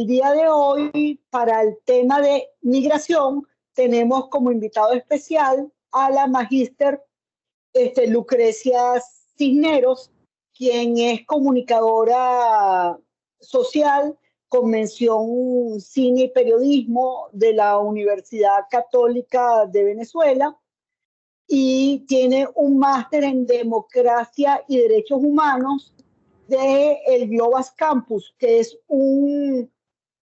el día de hoy, para el tema de migración, tenemos como invitado especial a la magíster Lucrecia Cisneros, quien es comunicadora social con mención cine y periodismo de la Universidad Católica de Venezuela y tiene un máster en democracia y derechos humanos del Globas Campus, que es un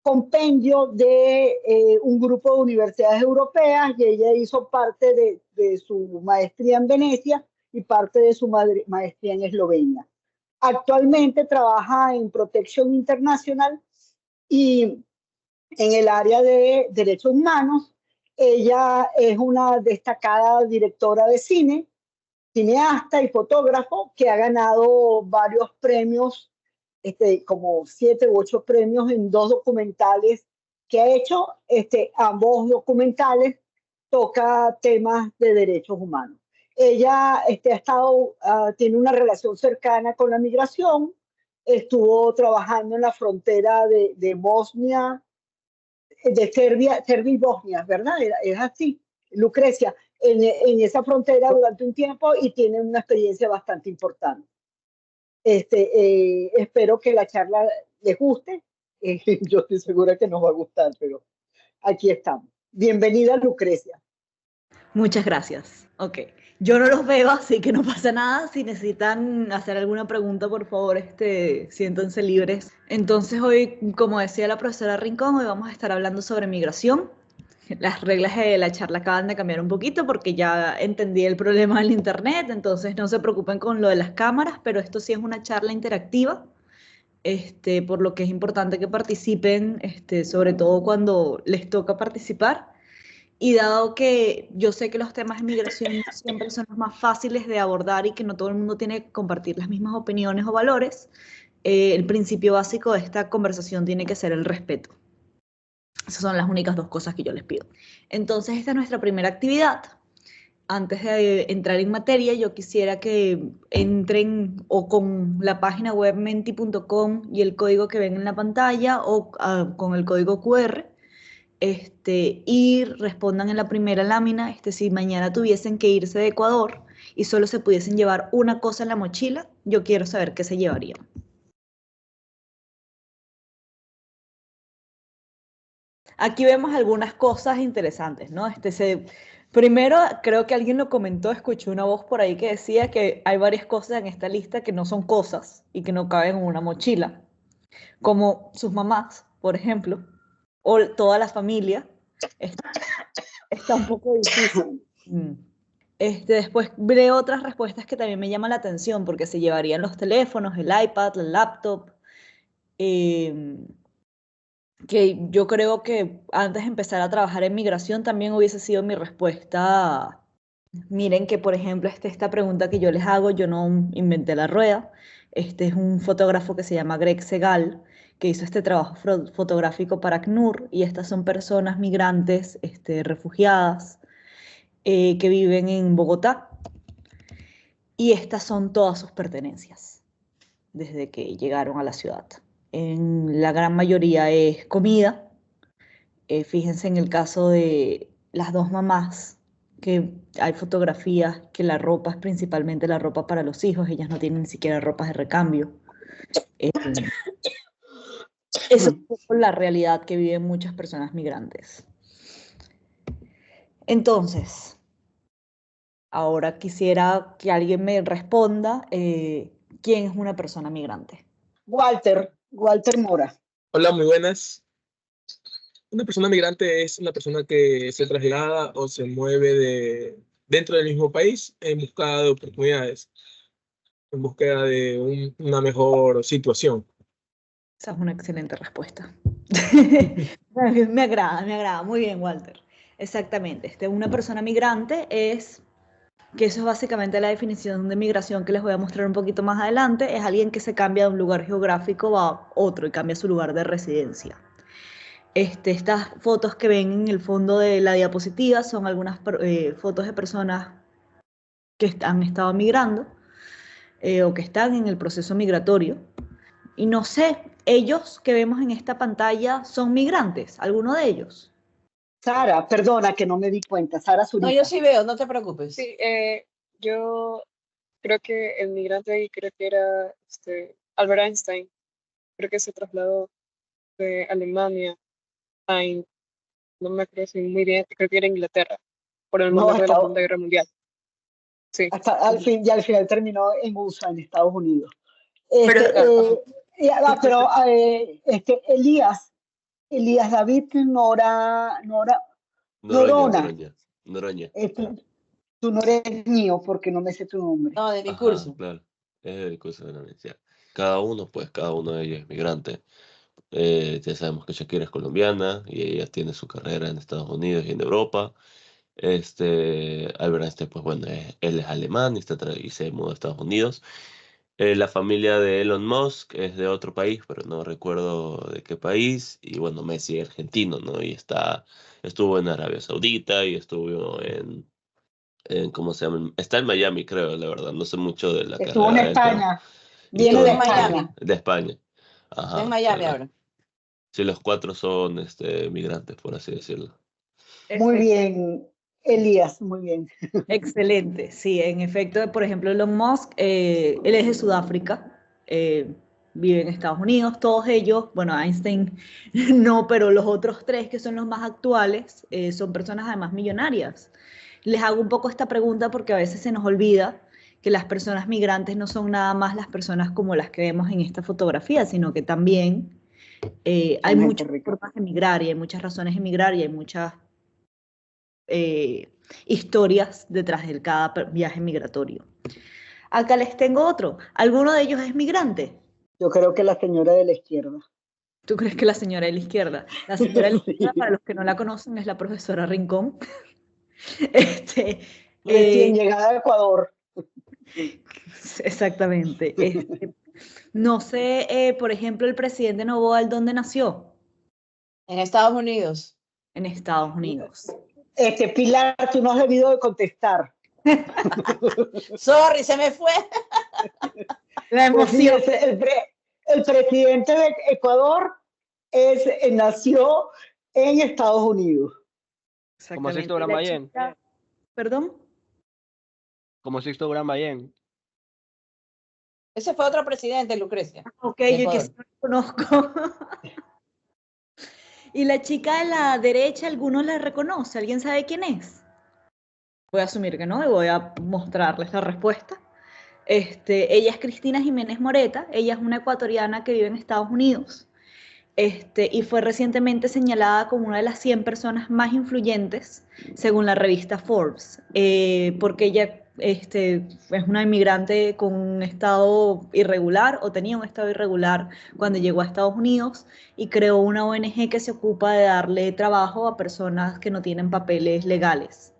compendio de un grupo de universidades europeas, y ella hizo parte de su maestría en Venecia y parte de su maestría en Eslovenia. Actualmente trabaja en Protection International y en el área de derechos humanos. Ella es una destacada directora de cine, cineasta y fotógrafo que ha ganado varios premios, como 7 u 8 premios en 2 documentales que ha hecho. Ambos documentales toca temas de derechos humanos. Ella tiene una relación cercana con la migración, estuvo trabajando en la frontera de Bosnia, de Serbia y Bosnia, ¿verdad? Es así, Lucrecia, esa frontera durante un tiempo y tiene una experiencia bastante importante. Espero que la charla les guste. Yo estoy segura que nos va a gustar, pero aquí estamos. Bienvenida, Lucrecia. Muchas gracias. Ok. Yo no los veo, así que no pasa nada. Si necesitan hacer alguna pregunta, por favor, siéntanse libres. Entonces hoy, como decía la profesora Rincón, hoy vamos a estar hablando sobre migración. Las reglas de la charla acaban de cambiar un poquito porque ya entendí el problema del internet, entonces no se preocupen con lo de las cámaras, pero esto sí es una charla interactiva, por lo que es importante que participen, sobre todo cuando les toca participar. Y dado que yo sé que los temas de migración no siempre son los más fáciles de abordar y que no todo el mundo tiene que compartir las mismas opiniones o valores, el principio básico de esta conversación tiene que ser el respeto. Esas son las únicas 2 cosas que yo les pido. Entonces, esta es nuestra primera actividad. Antes de entrar en materia, yo quisiera que entren o con la página web menti.com y el código que ven en la pantalla o con el código QR, y respondan en la primera lámina, si mañana tuviesen que irse de Ecuador y solo se pudiesen llevar una cosa en la mochila, yo quiero saber qué se llevarían. Aquí vemos algunas cosas interesantes, ¿no? Primero, creo que alguien lo comentó, escuché una voz por ahí que decía que hay varias cosas en esta lista que no son cosas y que no caben en una mochila, como sus mamás, por ejemplo, o toda la familia. Está un poco difícil. Después veo otras respuestas que también me llaman la atención, porque se llevarían los teléfonos, el iPad, el laptop, que yo creo que antes de empezar a trabajar en migración también hubiese sido mi respuesta. Miren que, por ejemplo, esta pregunta que yo les hago, yo no inventé la rueda. Este es un fotógrafo que se llama Greg Segal, que hizo este trabajo fotográfico para ACNUR, y estas son personas migrantes, refugiadas, que viven en Bogotá. Y estas son todas sus pertenencias desde que llegaron a la ciudad. En la gran mayoría es comida. Fíjense en el caso de las 2 mamás, que hay fotografías que la ropa es principalmente la ropa para los hijos, ellas no tienen ni siquiera ropas de recambio. Esa es un poco la realidad que viven muchas personas migrantes. Entonces, ahora quisiera que alguien me responda, ¿quién es una persona migrante? Walter Mora. Hola, muy buenas. Una persona migrante es una persona que se traslada o se mueve dentro del mismo país en busca de oportunidades, en búsqueda de una mejor situación. Esa es una excelente respuesta. Me agrada. Muy bien, Walter. Exactamente. Una persona migrante es, que eso es básicamente la definición de migración que les voy a mostrar un poquito más adelante, es alguien que se cambia de un lugar geográfico a otro y cambia su lugar de residencia. Estas fotos que ven en el fondo de la diapositiva son algunas fotos de personas que han estado migrando o que están en el proceso migratorio. Y no sé, ellos que vemos en esta pantalla son migrantes, alguno de ellos. Sara, perdona que no me di cuenta. Sara Zurita. No, yo sí veo, no te preocupes. Sí, yo creo que el migrante ahí creo que era Albert Einstein. Creo que se trasladó de Alemania a, no me acuerdo si muy bien, creo que era Inglaterra, por el momento de la Segunda Guerra Mundial. Sí. Al final terminó en USA, en Estados Unidos. Elías David Noroña. Tú no eres mío porque no me sé tu nombre. No, de mi curso. Claro, es del curso de la universidad. Cada uno de ellos es migrante. Ya sabemos que Shakira es colombiana y ella tiene su carrera en Estados Unidos y en Europa. Albert Einstein, pues bueno, él es alemán y se mudó a Estados Unidos. La familia de Elon Musk es de otro país, pero no recuerdo de qué país. Y bueno, Messi es argentino, ¿no? Y estuvo en Arabia Saudita y estuvo en ¿cómo se llama? Está en Miami, creo, la verdad. No sé mucho de la Estuvo carrera en de él, España. Viene de Miami. De España. Ajá, Está en Miami ahora. Sí, los cuatro son migrantes, por así decirlo. Muy bien, Elías, muy bien. Excelente, sí, en efecto, por ejemplo, Elon Musk, él es de Sudáfrica, vive en Estados Unidos, todos ellos, bueno, Einstein no, pero los otros tres que son los más actuales, son personas además millonarias. Les hago un poco esta pregunta porque a veces se nos olvida que las personas migrantes no son nada más las personas como las que vemos en esta fotografía, sino que también hay muchas formas de emigrar y hay muchas razones de emigrar y hay muchas historias detrás de cada viaje migratorio. Acá les tengo otro. ¿Alguno de ellos es migrante? Yo creo que la señora de la izquierda. ¿Tú crees que la señora de la izquierda? La señora de la izquierda, para los que no la conocen, es la profesora Rincón. Recién llegada a Ecuador. Exactamente. No sé, por ejemplo, el presidente Noboa, ¿dónde nació? En Estados Unidos. En Estados Unidos. Pilar, tú no has debido de contestar. Sorry, se me fue. La emoción. El presidente de Ecuador nació en Estados Unidos. Como Sixto Gramballén. ¿Perdón? Como Sixto Gramballén. Ese fue otro presidente, Lucrecia. Ok, yo que sí no lo conozco. Y la chica de la derecha, ¿alguno la reconoce? ¿Alguien sabe quién es? Voy a asumir que no y voy a mostrarles la respuesta. Ella es Cristina Jiménez Moreta, ella es una ecuatoriana que vive en Estados Unidos. Y fue recientemente señalada como una de las 100 personas más influyentes según la revista Forbes, porque ella es una inmigrante con un estado irregular o tenía un estado irregular cuando llegó a Estados Unidos y creó una ONG que se ocupa de darle trabajo a personas que no tienen papeles legales.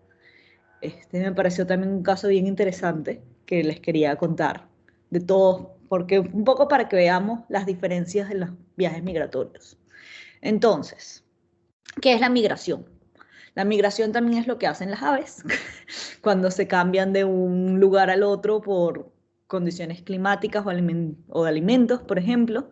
Me pareció también un caso bien interesante que les quería contar de todos, porque un poco para que veamos las diferencias de los viajes migratorios. Entonces, ¿qué es la migración? La migración también es lo que hacen las aves cuando se cambian de un lugar al otro por condiciones climáticas o de alimentos, por ejemplo.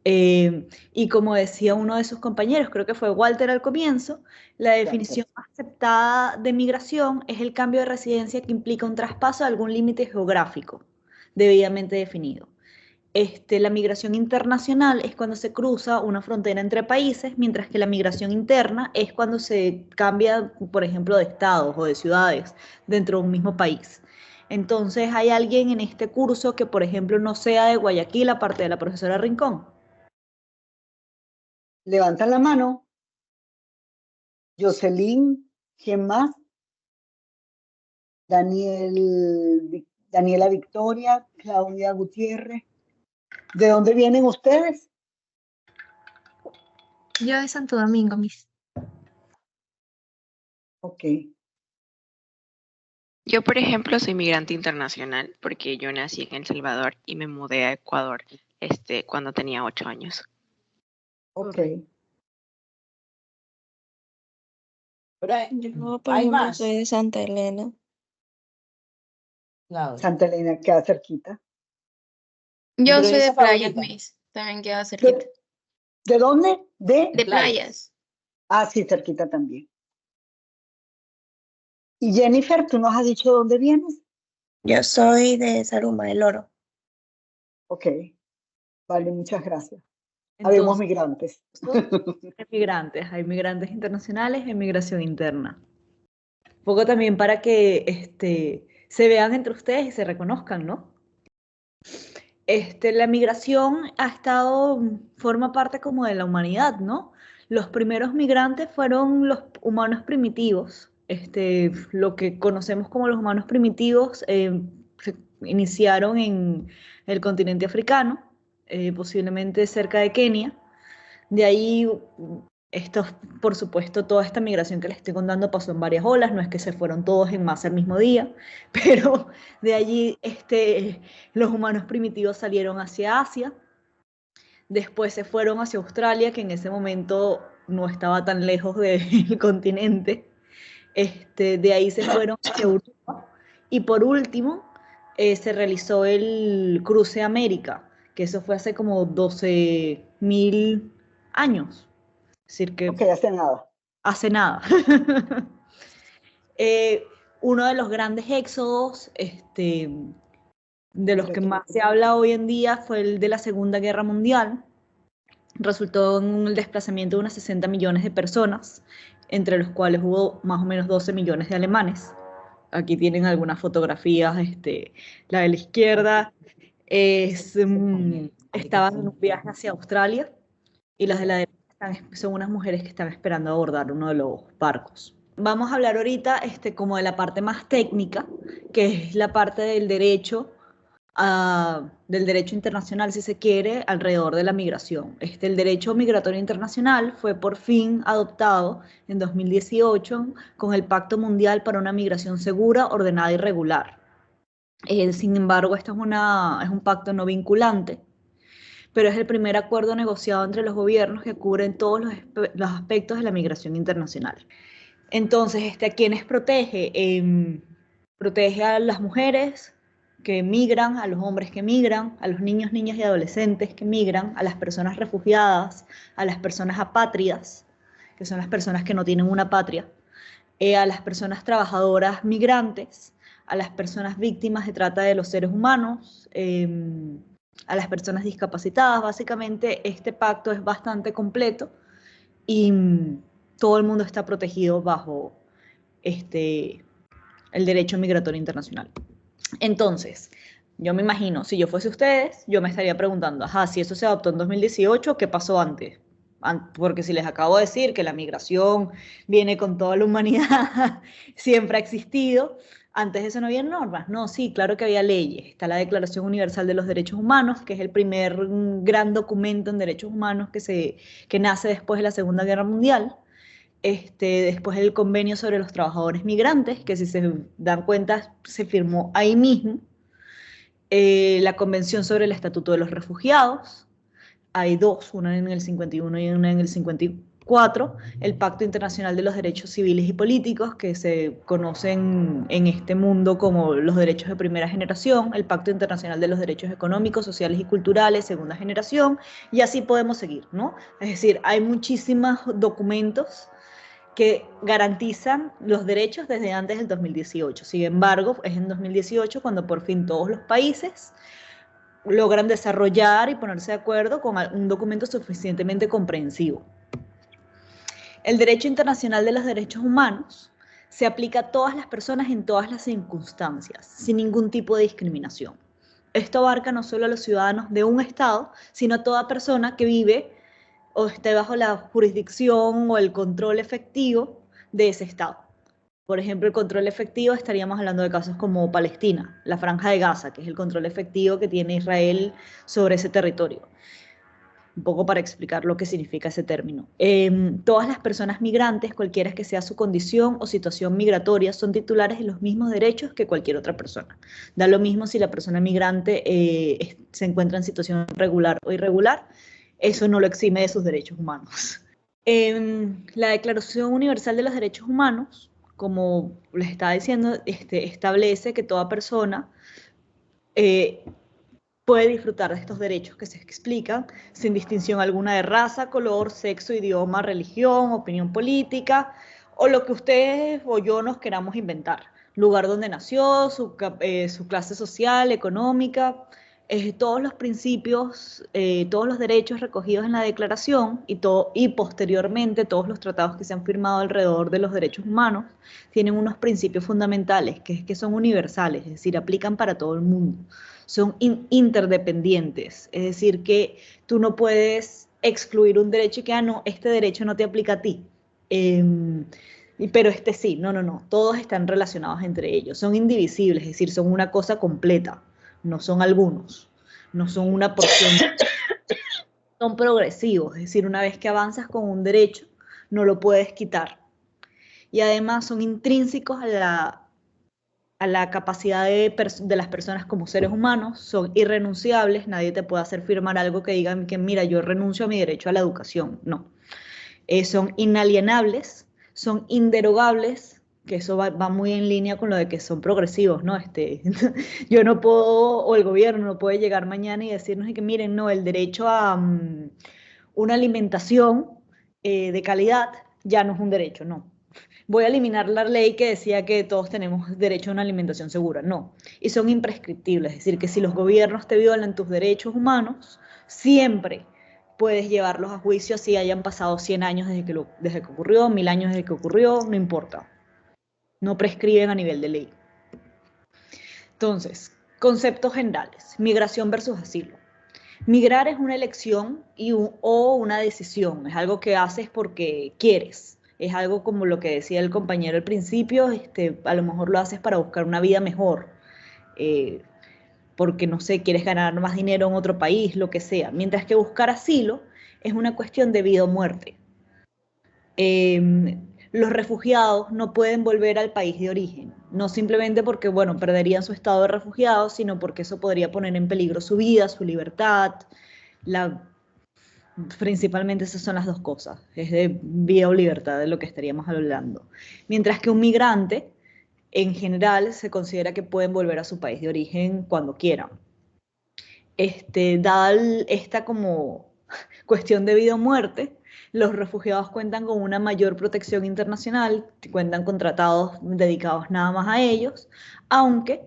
Y como decía uno de sus compañeros, creo que fue Walter al comienzo, la definición aceptada de migración es el cambio de residencia que implica un traspaso de algún límite geográfico debidamente definido. La migración internacional es cuando se cruza una frontera entre países, mientras que la migración interna es cuando se cambia, por ejemplo, de estados o de ciudades dentro de un mismo país. Entonces, ¿hay alguien en este curso que, por ejemplo, no sea de Guayaquil, aparte de la profesora Rincón? Levantan la mano. Jocelyn, ¿quién más? Daniela Victoria, Claudia Gutiérrez. ¿De dónde vienen ustedes? Yo de Santo Domingo, Miss. Ok. Yo, por ejemplo, soy migrante internacional porque yo nací en El Salvador y me mudé a Ecuador cuando tenía 8 años. Ok. Pero Yo por hay ejemplo más. soy de Santa Elena. Claro. Santa Elena, queda cerquita. Yo Pero soy de esa Playas, favorita. Miss. También queda cerquita. ¿De dónde? De playas. Ah, sí, cerquita también. Y Jennifer, ¿tú nos has dicho de dónde vienes? Yo soy de Zaruma, del Oro. Ok, vale, muchas gracias. Habemos Entonces, migrantes. hay migrantes, hay migrantes internacionales y migración interna. Un poco también para que se vean entre ustedes y se reconozcan, ¿no? La migración forma parte como de la humanidad, ¿no? Los primeros migrantes fueron los humanos primitivos. Lo que conocemos como los humanos primitivos se iniciaron en el continente africano, posiblemente cerca de Kenia. De ahí, por supuesto, toda esta migración que les estoy contando pasó en varias olas, no es que se fueron todos en masa el mismo día, pero de allí los humanos primitivos salieron hacia Asia, después se fueron hacia Australia, que en ese momento no estaba tan lejos del continente, de ahí se fueron hacia Europa, y por último se realizó el cruce América, que eso fue hace como 12.000 años. Es decir, que Ok, hace nada. hace nada. Uno de los grandes éxodos, de los que más se habla hoy en día, fue el de la Segunda Guerra Mundial. Resultó en el desplazamiento de unas 60 millones de personas, entre los cuales hubo más o menos 12 millones de alemanes. Aquí tienen algunas fotografías, la de la izquierda estaban en un viaje hacia Australia, y las de la derecha son unas mujeres que están esperando abordar uno de los barcos. Vamos a hablar ahorita como de la parte más técnica, que es la parte del derecho internacional, si se quiere, alrededor de la migración. El derecho migratorio internacional fue por fin adoptado en 2018 con el Pacto Mundial para una Migración Segura, Ordenada y Regular. Sin embargo, esto es un pacto no vinculante, pero es el primer acuerdo negociado entre los gobiernos que cubren todos los aspectos de la migración internacional. Entonces, ¿a quiénes protege? Protege a las mujeres que migran, a los hombres que migran, a los niños, niñas y adolescentes que migran, a las personas refugiadas, a las personas apátridas, que son las personas que no tienen una patria, a las personas trabajadoras migrantes, a las personas víctimas de trata de los seres humanos, a las personas discapacitadas. Básicamente este pacto es bastante completo y todo el mundo está protegido bajo el derecho migratorio internacional. Entonces, yo me imagino, si yo fuese ustedes, yo me estaría preguntando, ajá, si eso se adoptó en 2018, ¿qué pasó antes? Porque si les acabo de decir que la migración viene con toda la humanidad, siempre ha existido. Antes de eso no había normas. No, sí, claro que había leyes. Está la Declaración Universal de los Derechos Humanos, que es el primer gran documento en derechos humanos que nace después de la Segunda Guerra Mundial. Después el Convenio sobre los Trabajadores Migrantes, que si se dan cuenta se firmó ahí mismo. La Convención sobre el Estatuto de los Refugiados. Hay dos, una en el 51 y una en el 54, el Pacto Internacional de los Derechos Civiles y Políticos, que se conocen en este mundo como los derechos de primera generación, el Pacto Internacional de los Derechos Económicos, Sociales y Culturales, segunda generación, y así podemos seguir, ¿no? Es decir, hay muchísimos documentos que garantizan los derechos desde antes del 2018. Sin embargo, es en 2018 cuando por fin todos los países logran desarrollar y ponerse de acuerdo con un documento suficientemente comprensivo. El derecho internacional de los derechos humanos se aplica a todas las personas en todas las circunstancias, sin ningún tipo de discriminación. Esto abarca no solo a los ciudadanos de un Estado, sino a toda persona que vive o esté bajo la jurisdicción o el control efectivo de ese Estado. Por ejemplo, el control efectivo, estaríamos hablando de casos como Palestina, la Franja de Gaza, que es el control efectivo que tiene Israel sobre ese territorio. Un poco para explicar lo que significa ese término. Todas las personas migrantes, cualquiera que sea su condición o situación migratoria, son titulares de los mismos derechos que cualquier otra persona. Da lo mismo si la persona migrante se encuentra en situación regular o irregular, eso no lo exime de sus derechos humanos. La Declaración Universal de los Derechos Humanos, como les estaba diciendo, establece que toda persona puede disfrutar de estos derechos que se explican sin distinción alguna de raza, color, sexo, idioma, religión, opinión política o lo que ustedes o yo nos queramos inventar. Lugar donde nació, su clase social, económica, todos los principios, todos los derechos recogidos en la Declaración y posteriormente todos los tratados que se han firmado alrededor de los derechos humanos tienen unos principios fundamentales que son universales, es decir, aplican para todo el mundo. Son interdependientes, es decir, que tú no puedes excluir un derecho y que, no, este derecho no te aplica a ti, pero este sí, no, todos están relacionados entre ellos, son indivisibles, es decir, son una cosa completa, no son algunos, no son una porción, son progresivos, es decir, una vez que avanzas con un derecho, no lo puedes quitar. Y además son intrínsecos a la capacidad de las personas como seres humanos, son irrenunciables, nadie te puede hacer firmar algo que diga que mira, yo renuncio a mi derecho a la educación, no. Son inalienables, son inderogables, que eso va muy en línea con lo de que son progresivos, ¿no? Yo no puedo, o el gobierno no puede llegar mañana y decirnos que miren, no, el derecho a una alimentación de calidad ya no es un derecho, no. Voy a eliminar la ley que decía que todos tenemos derecho a una alimentación segura, no. Y son imprescriptibles, es decir, que si los gobiernos te violan tus derechos humanos, siempre puedes llevarlos a juicio si hayan pasado 100 años desde que ocurrió, 1000 años desde que ocurrió, no importa. No prescriben a nivel de ley. Entonces, conceptos generales. Migración versus asilo. Migrar es una elección o una decisión. Es algo que haces porque quieres. Es algo como lo que decía el compañero al principio. A lo mejor lo haces para buscar una vida mejor. Porque, no sé, quieres ganar más dinero en otro país, lo que sea. Mientras que buscar asilo es una cuestión de vida o muerte. Los refugiados no pueden volver al país de origen, no simplemente porque, bueno, perderían su estado de refugiados, sino porque eso podría poner en peligro su vida, su libertad. Principalmente esas son las dos cosas, es de vida o libertad de lo que estaríamos hablando. Mientras que un migrante, en general, se considera que pueden volver a su país de origen cuando quieran. Dada esta como cuestión de vida o muerte, los refugiados cuentan con una mayor protección internacional, cuentan con tratados dedicados nada más a ellos, aunque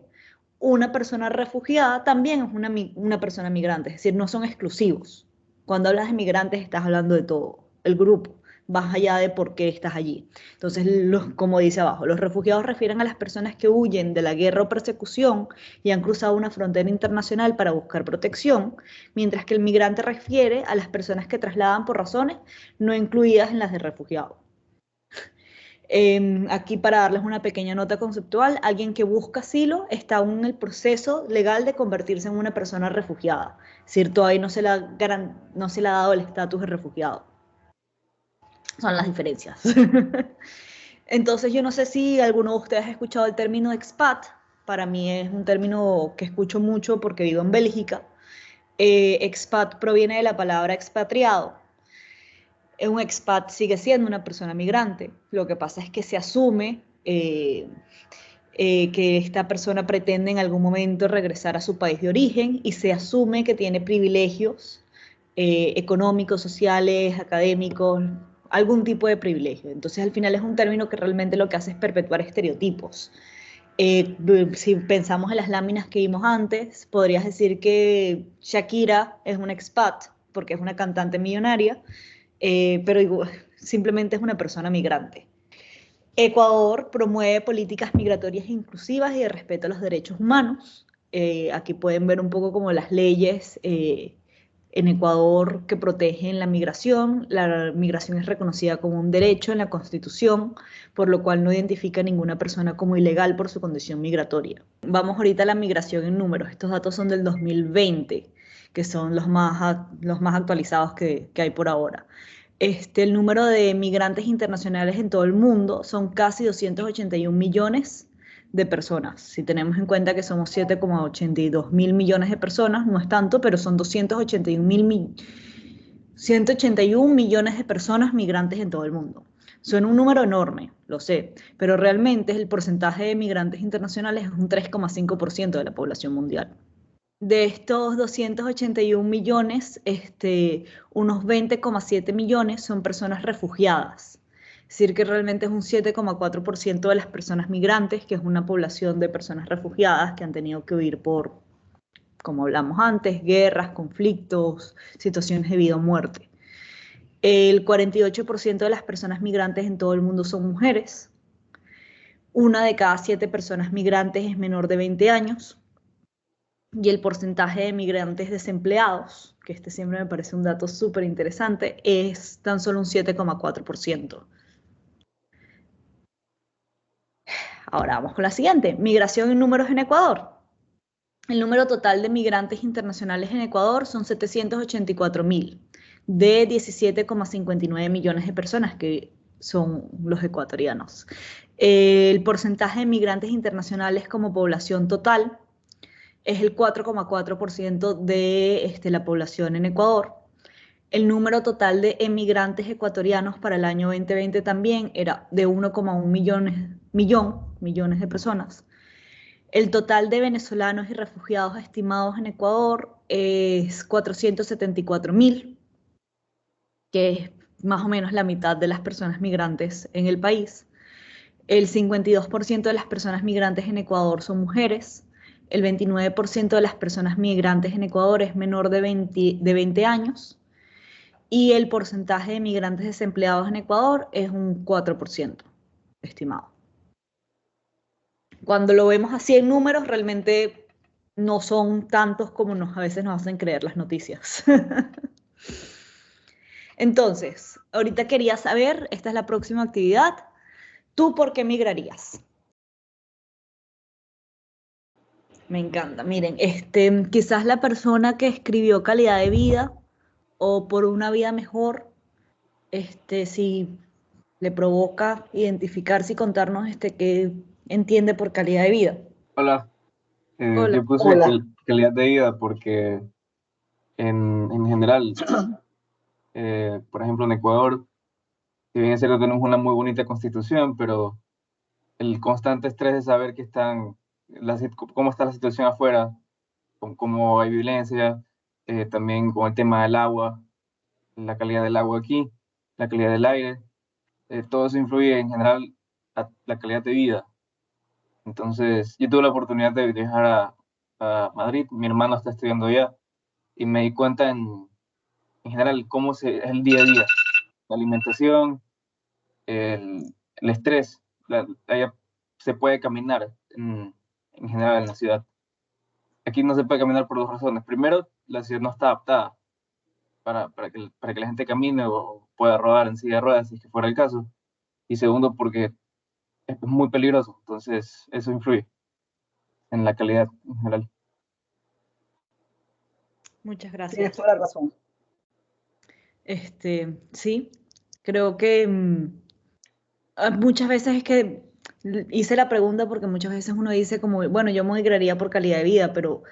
una persona refugiada también es una persona migrante, es decir, no son exclusivos. Cuando hablas de migrantes estás hablando de todo, el grupo, más allá de por qué estás allí. Entonces, como dice abajo, los refugiados refieren a las personas que huyen de la guerra o persecución y han cruzado una frontera internacional para buscar protección, mientras que el migrante refiere a las personas que trasladan por razones no incluidas en las de refugiado. Aquí para darles una pequeña nota conceptual, alguien que busca asilo está aún en el proceso legal de convertirse en una persona refugiada, es decir, todavía no se le ha dado el estatus de refugiado. Son las diferencias. Entonces yo no sé si alguno de ustedes ha escuchado el término expat. Para mí es un término que escucho mucho porque vivo en Bélgica. Expat proviene de la palabra expatriado. Un expat sigue siendo una persona migrante. Lo que pasa es que se asume que esta persona pretende en algún momento regresar a su país de origen y se asume que tiene privilegios económicos, sociales, académicos, algún tipo de privilegio. Entonces, al final es un término que realmente lo que hace es perpetuar estereotipos. Si pensamos en las láminas que vimos antes, podrías decir que Shakira es una expat, porque es una cantante millonaria, pero simplemente es una persona migrante. Ecuador promueve políticas migratorias inclusivas y de respeto a los derechos humanos. Aquí pueden ver un poco como las leyes en Ecuador que protegen la migración. La migración es reconocida como un derecho en la Constitución, por lo cual no identifica a ninguna persona como ilegal por su condición migratoria. Vamos ahorita a la migración en números. Estos datos son del 2020, que son los más actualizados que hay por ahora. El número de migrantes internacionales en todo el mundo son casi 281 millones de personas. Si tenemos en cuenta que somos 7,82 mil millones de personas, no es tanto, pero son 181 millones de personas migrantes en todo el mundo. Suena un número enorme, lo sé, pero realmente el porcentaje de migrantes internacionales es un 3,5% de la población mundial. De estos 281 millones, unos 20,7 millones son personas refugiadas. Es decir, que realmente es un 7,4% de las personas migrantes, que es una población de personas refugiadas que han tenido que huir por, como hablamos antes, guerras, conflictos, situaciones de vida o muerte. El 48% de las personas migrantes en todo el mundo son mujeres. 1 de cada 7 personas migrantes es menor de 20 años. Y el porcentaje de migrantes desempleados, que siempre me parece un dato súper interesante, es tan solo un 7,4%. Ahora vamos con la siguiente. Migración en números en Ecuador. El número total de migrantes internacionales en Ecuador son 784.000, de 17,59 millones de personas, que son los ecuatorianos. El porcentaje de migrantes internacionales como población total es el 4,4% de la población en Ecuador. El número total de emigrantes ecuatorianos para el año 2020 también era de 1,1 millones de personas. El total de venezolanos y refugiados estimados en Ecuador es 474.000, que es más o menos la mitad de las personas migrantes en el país. El 52% de las personas migrantes en Ecuador son mujeres. El 29% de las personas migrantes en Ecuador es menor de 20 años. Y el porcentaje de migrantes desempleados en Ecuador es un 4% estimado. Cuando lo vemos así en números, realmente no son tantos como a veces nos hacen creer las noticias. Entonces, ahorita quería saber, esta es la próxima actividad, ¿tú por qué migrarías? Me encanta. Miren, quizás la persona que escribió calidad de vida o por una vida mejor, si le provoca identificarse y contarnos qué entiende por calidad de vida. Hola. Hola. Yo puse calidad de vida porque en general, por ejemplo, en Ecuador, si bien es cierto que tenemos una muy bonita constitución, pero el constante estrés de saber que cómo está la situación afuera, cómo hay violencia, también con el tema del agua, la calidad del agua aquí, la calidad del aire, todo eso influye en general a la calidad de vida. Entonces, yo tuve la oportunidad de viajar a Madrid, mi hermano está estudiando allá, y me di cuenta en general cómo es el día a día, la alimentación, el estrés. Allá se puede caminar en general en la ciudad. Aquí no se puede caminar por 2 razones. Primero, la ciudad no está adaptada para que la gente camine o pueda rodar en silla de ruedas, si es que fuera el caso. Y segundo, porque es muy peligroso. Entonces, eso influye en la calidad en general. Muchas gracias. Tienes toda la razón. Sí, creo que muchas veces es que hice la pregunta porque muchas veces uno dice como, bueno, yo migraría por calidad de vida, pero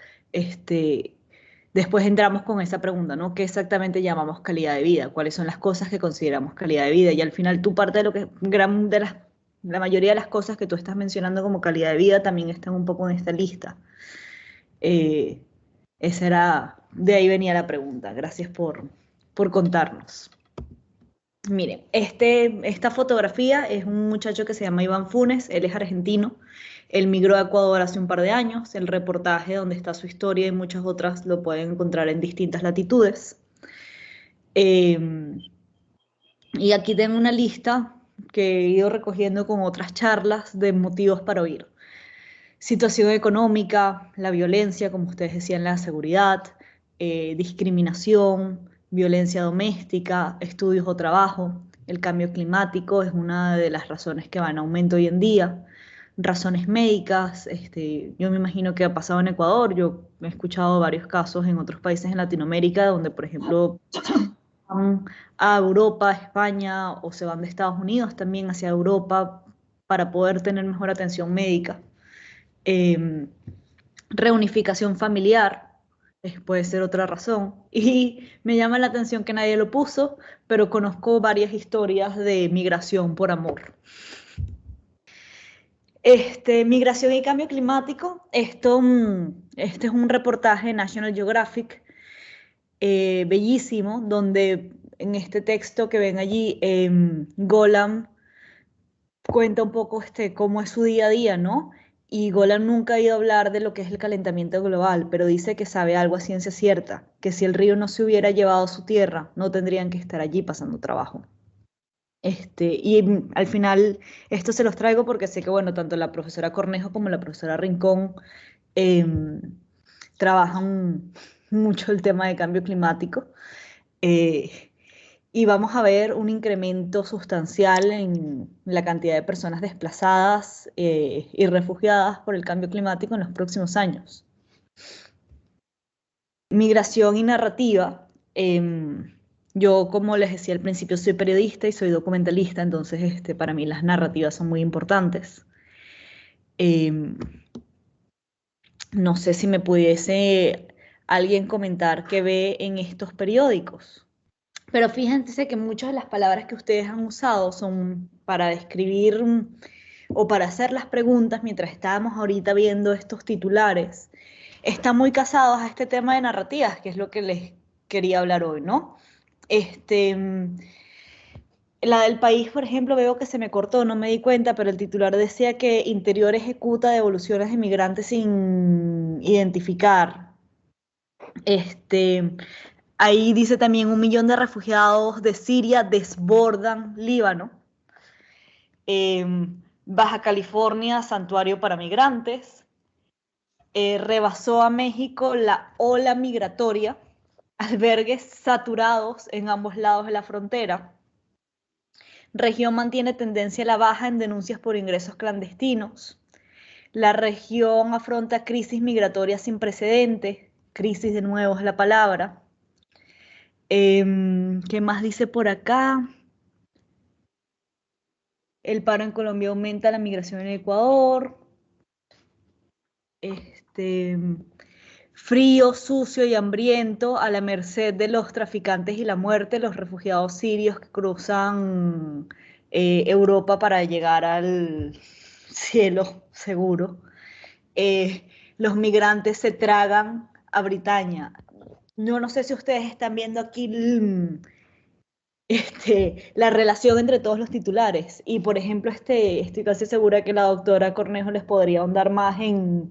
después entramos con esa pregunta, ¿no? ¿Qué exactamente llamamos calidad de vida? ¿Cuáles son las cosas que consideramos calidad de vida? Y al final tu parte de lo que la mayoría de las cosas que tú estás mencionando como calidad de vida también están un poco en esta lista. De ahí venía la pregunta. Gracias por contarnos. Miren, esta fotografía es un muchacho que se llama Iván Funes, él es argentino, él migró a Ecuador hace un par de años, el reportaje donde está su historia y muchas otras lo pueden encontrar en distintas latitudes. Y aquí tengo una lista que he ido recogiendo con otras charlas de motivos para huir. Situación económica, la violencia, como ustedes decían, la seguridad, discriminación, violencia doméstica, estudios o trabajo. El cambio climático es una de las razones que va en aumento hoy en día. Razones médicas, yo me imagino que ha pasado en Ecuador, yo he escuchado varios casos en otros países en Latinoamérica donde, por ejemplo, van a Europa, España o se van de Estados Unidos también hacia Europa para poder tener mejor atención médica. Reunificación familiar puede ser otra razón, y me llama la atención que nadie lo puso, pero conozco varias historias de migración por amor. Migración y cambio climático, esto Este es un reportaje de National Geographic, bellísimo, donde en este texto que ven allí, Golan cuenta un poco cómo es su día a día, ¿no? Y Golan nunca ha ido a hablar de lo que es el calentamiento global, pero dice que sabe algo a ciencia cierta, que si el río no se hubiera llevado su tierra, no tendrían que estar allí pasando trabajo. Al final, esto se los traigo porque sé que, bueno, tanto la profesora Cornejo como la profesora Rincón trabajan mucho el tema de cambio climático. Y vamos a ver un incremento sustancial en la cantidad de personas desplazadas y refugiadas por el cambio climático en los próximos años. Migración y narrativa. Yo, como les decía al principio, soy periodista y soy documentalista, entonces para mí las narrativas son muy importantes. No sé si me pudiese alguien comentar qué ve en estos periódicos. Pero fíjense que muchas de las palabras que ustedes han usado son para describir o para hacer las preguntas mientras estábamos ahorita viendo estos titulares. Están muy casados a este tema de narrativas, que es lo que les quería hablar hoy, ¿no? La del País, por ejemplo, veo que se me cortó, no me di cuenta, pero el titular decía que Interior ejecuta devoluciones de migrantes sin identificar. Ahí dice también 1 millón de refugiados de Siria desbordan Líbano. Baja California, santuario para migrantes. Rebasó a México la ola migratoria. Albergues saturados en ambos lados de la frontera. Región mantiene tendencia a la baja en denuncias por ingresos clandestinos. La región afronta crisis migratoria sin precedentes. Crisis de nuevo es la palabra. ¿Qué más dice por acá? El paro en Colombia aumenta la migración en Ecuador. Frío, sucio y hambriento, a la merced de los traficantes y la muerte, los refugiados sirios que cruzan Europa para llegar al cielo seguro. Los migrantes se tragan a Britania. Yo no sé si ustedes están viendo aquí la relación entre todos los titulares. Y, por ejemplo, estoy casi segura que la doctora Cornejo les podría ahondar más en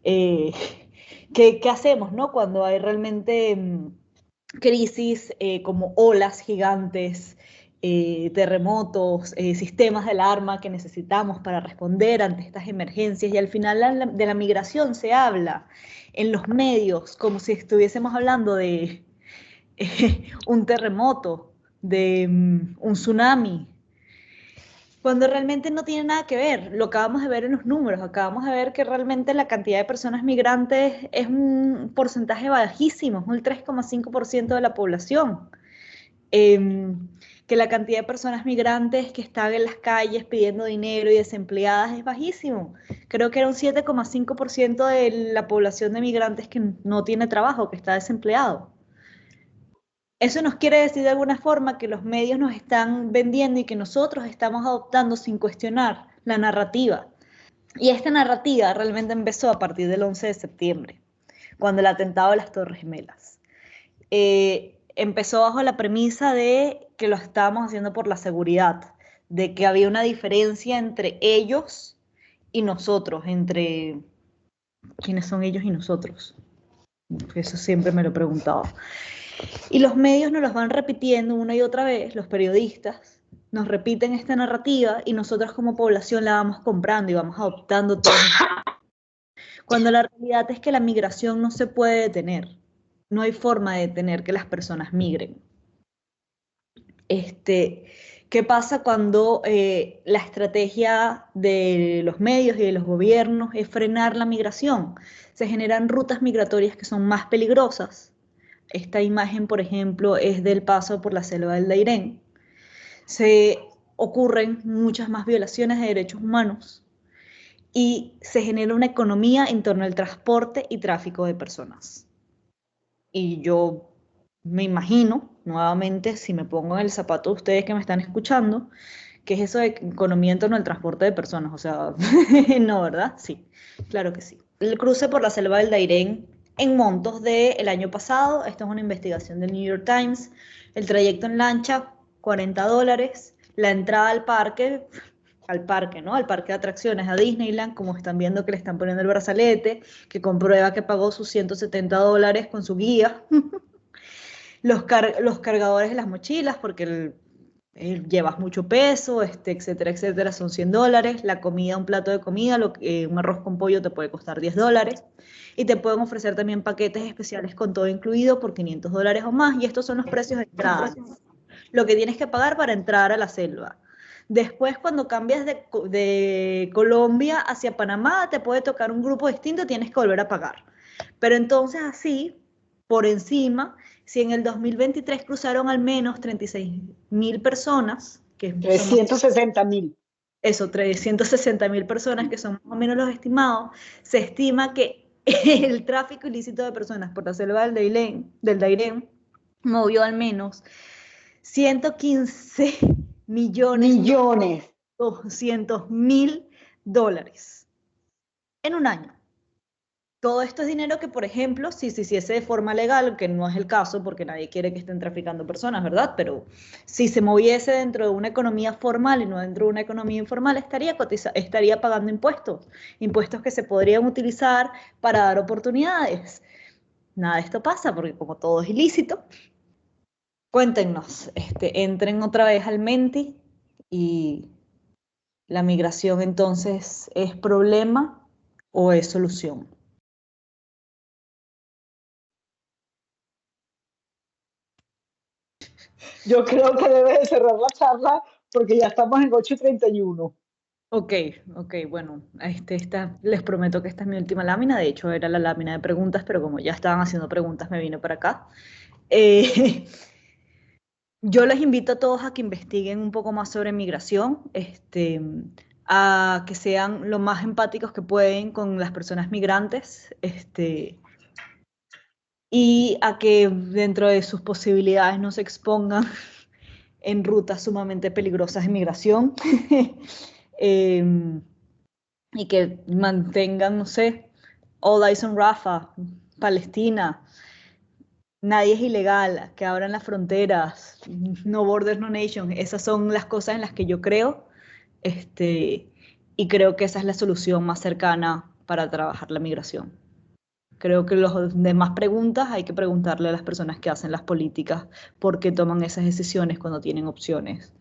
qué hacemos, ¿no? Cuando hay realmente crisis como olas gigantes, terremotos, sistemas de alarma que necesitamos para responder ante estas emergencias. Y al final de la migración se habla en los medios como si estuviésemos hablando de un terremoto, de un tsunami, cuando realmente no tiene nada que ver. Lo acabamos de ver en los números, acabamos de ver que realmente la cantidad de personas migrantes es un porcentaje bajísimo, es un 3,5% de la población. Que la cantidad de personas migrantes que están en las calles pidiendo dinero y desempleadas es bajísimo. Creo que era un 7,5% de la población de migrantes que no tiene trabajo, que está desempleado. Eso nos quiere decir de alguna forma que los medios nos están vendiendo y que nosotros estamos adoptando sin cuestionar la narrativa. Y esta narrativa realmente empezó a partir del 11 de septiembre, cuando el atentado de las Torres Gemelas. Empezó bajo la premisa de que lo estábamos haciendo por la seguridad, de que había una diferencia entre ellos y nosotros, entre quiénes son ellos y nosotros. Eso siempre me lo he preguntado. Y los medios nos los van repitiendo una y otra vez, los periodistas nos repiten esta narrativa y nosotros como población la vamos comprando y vamos adoptando todo. Cuando la realidad es que la migración no se puede detener, no hay forma de detener que las personas migren. ¿Qué pasa cuando la estrategia de los medios y de los gobiernos es frenar la migración? Se generan rutas migratorias que son más peligrosas. Esta imagen, por ejemplo, es del paso por la selva del Dairén. Se ocurren muchas más violaciones de derechos humanos y se genera una economía en torno al transporte y tráfico de personas. Y yo me imagino, nuevamente, si me pongo en el zapato de ustedes que me están escuchando, ¿qué es eso de economía en torno al transporte de personas? O sea, no, ¿verdad? Sí, claro que sí. el cruce por la selva del Dairén en montos del año pasado. Esto es una investigación del New York Times. El trayecto en lancha, $40. La entrada al parque, ¿no? Al parque de atracciones, a Disneyland, como están viendo que le están poniendo el brazalete, que comprueba que pagó sus $170 con su guía. Los cargadores de las mochilas, porque llevas mucho peso, etcétera, etcétera, son $100. La comida, un plato de comida, un arroz con pollo te puede costar $10. Y te pueden ofrecer también paquetes especiales con todo incluido por $500 o más. Y estos son los precios de entrada. Lo que tienes que pagar para entrar a la selva. Después, cuando cambias de Colombia hacia Panamá, te puede tocar un grupo distinto, tienes que volver a pagar. Pero entonces así, por encima, si en el 2023 cruzaron al menos 36.000 personas, que 360.000. Eso, 360.000 personas, que son más o menos los estimados, se estima que el tráfico ilícito de personas por la selva del Dairén movió al menos 115 millones. $200.000 en un año. Todo esto es dinero que, por ejemplo, si se hiciese de forma legal, que no es el caso porque nadie quiere que estén traficando personas, ¿verdad? Pero si se moviese dentro de una economía formal y no dentro de una economía informal, estaría pagando impuestos que se podrían utilizar para dar oportunidades. Nada de esto pasa porque como todo es ilícito. Cuéntenos, entren otra vez al Menti, y la migración entonces ¿es problema o es solución? Yo creo que debes de cerrar la charla porque ya estamos en 8:31. Ok, bueno, les prometo que esta es mi última lámina. De hecho, era la lámina de preguntas, pero como ya estaban haciendo preguntas, me vine para acá. Yo les invito a todos a que investiguen un poco más sobre migración, a que sean lo más empáticos que pueden con las personas migrantes, y a que dentro de sus posibilidades no se expongan en rutas sumamente peligrosas de migración. Y que mantengan, no sé, All Eyes on Rafah, Palestina, nadie es ilegal, que abran las fronteras, no borders, no nation. Esas son las cosas en las que yo creo, y creo que esa es la solución más cercana para trabajar la migración. Creo que las demás preguntas hay que preguntarle a las personas que hacen las políticas por qué toman esas decisiones cuando tienen opciones